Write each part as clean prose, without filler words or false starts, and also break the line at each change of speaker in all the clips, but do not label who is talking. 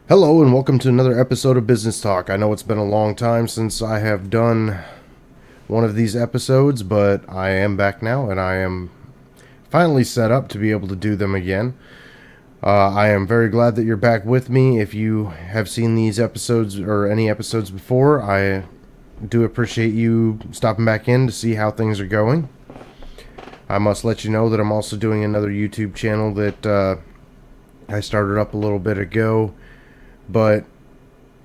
Hello and welcome to another episode of Business Talk. I know it's been a long time since I have done one of these episodes, but I am back now and I am finally set up to be able to do them again. I am very glad that you're back with me. If you have seen these episodes or any episodes before, I do appreciate you stopping back in to see how things are going. I must let you know that I'm also doing another YouTube channel that I started up a little bit ago. But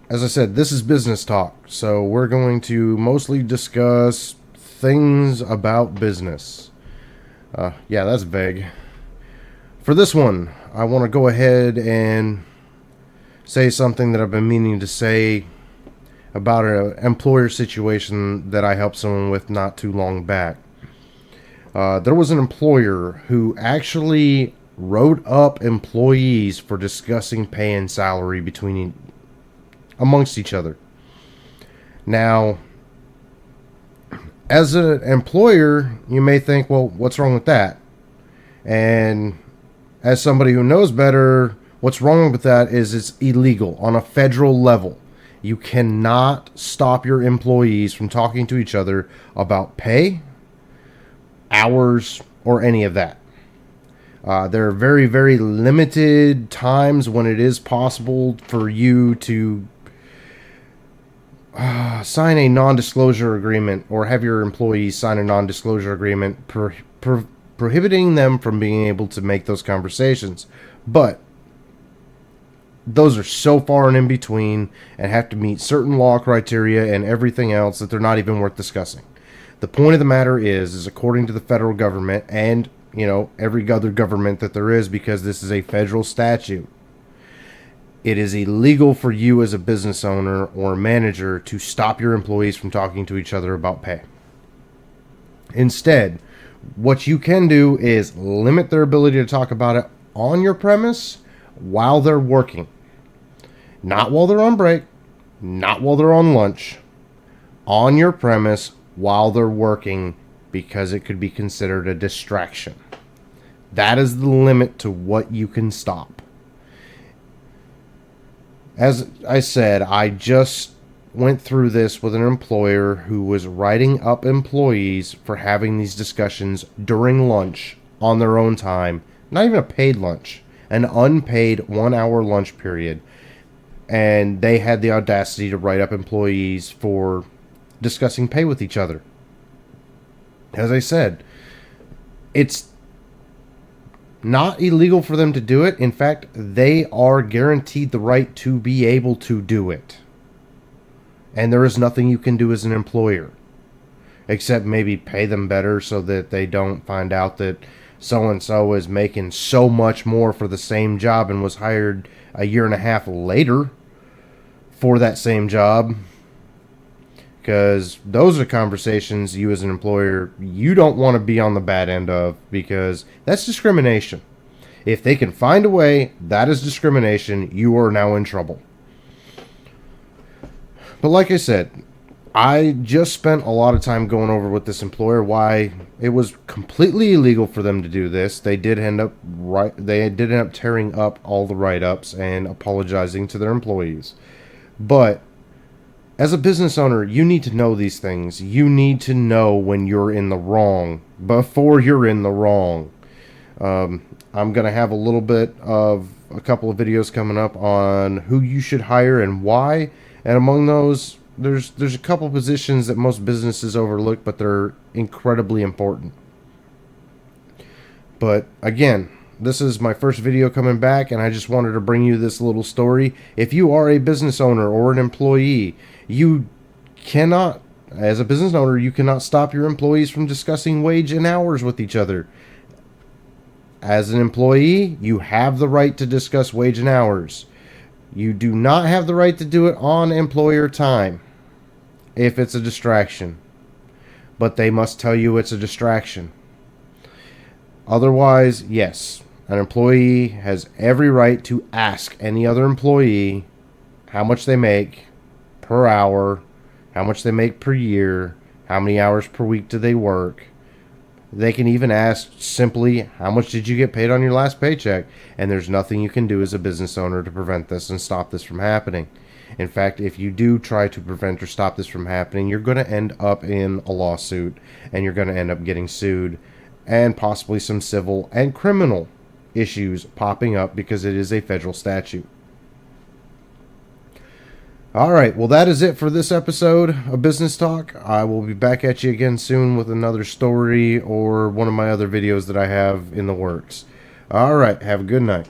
as I said, this is business talk, so we're going to mostly discuss things about business. Yeah, that's vague. For this one, I want to go ahead and say something that I've been meaning to say about an employer situation that I helped someone with not too long back. There was an employer who actually wrote up employees for discussing pay and salary amongst each other. Now, as an employer, you may think, well, what's wrong with that? And as somebody who knows better, what's wrong with that is it's illegal on a federal level. You cannot stop your employees from talking to each other about pay, hours, or any of that. There are very, very limited times when it is possible for you to sign a non-disclosure agreement or have your employees sign a non-disclosure agreement prohibiting them from being able to make those conversations. But those are so far and in between and have to meet certain law criteria and everything else that they're not even worth discussing. The point of the matter is according to the federal government and every other government that there is, because this is a federal statute, it is illegal for you as a business owner or manager to stop your employees from talking to each other about pay. Instead, what you can do is limit their ability to talk about it on your premise while they're working. Not while they're on break, not while they're on lunch. On your premise while they're working, because it could be considered a distraction. That is the limit to what you can stop. As I said, I just went through this with an employer who was writing up employees for having these discussions during lunch on their own time. Not even a paid lunch, an unpaid 1 hour lunch period. And they had the audacity to write up employees for discussing pay with each other. As I said, it's not illegal for them to do it. In fact, they are guaranteed the right to be able to do it. And there is nothing you can do as an employer except maybe pay them better so that they don't find out that so-and-so is making so much more for the same job and was hired a year and a half later for that same job. Because those are conversations you as an employer, you don't want to be on the bad end of, because that's discrimination. If they can find a way, that is discrimination. You are now in trouble. But like I said, I just spent a lot of time going over with this employer why it was completely illegal for them to do this. They did end up tearing up all the write-ups and apologizing to their employees. But as a business owner, you need to know these things. You need to know when you're in the wrong before you're in the wrong. I'm going to have a couple of videos coming up on who you should hire and why. And among those, there's a couple positions that most businesses overlook, but they're incredibly important. But again, this is my first video coming back, and I just wanted to bring you this little story. If you are a business owner or an employee, you cannot, as a business owner, you cannot stop your employees from discussing wage and hours with each other. As an employee, you have the right to discuss wage and hours. You do not have the right to do it on employer time if it's a distraction. But they must tell you it's a distraction. Otherwise, yes, an employee has every right to ask any other employee how much they make per hour, how much they make per year, how many hours per week do they work, They can even ask simply, how much did you get paid on your last paycheck? And there's nothing you can do as a business owner to prevent this and stop this from happening. In fact, if you do try to prevent or stop this from happening, you're going to end up in a lawsuit, and you're going to end up getting sued, and possibly some civil and criminal issues popping up because it is a federal statute. All right, well, that is it for this episode of Business Talk. I will be back at you again soon with another story or one of my other videos that I have in the works. All right, have a good night.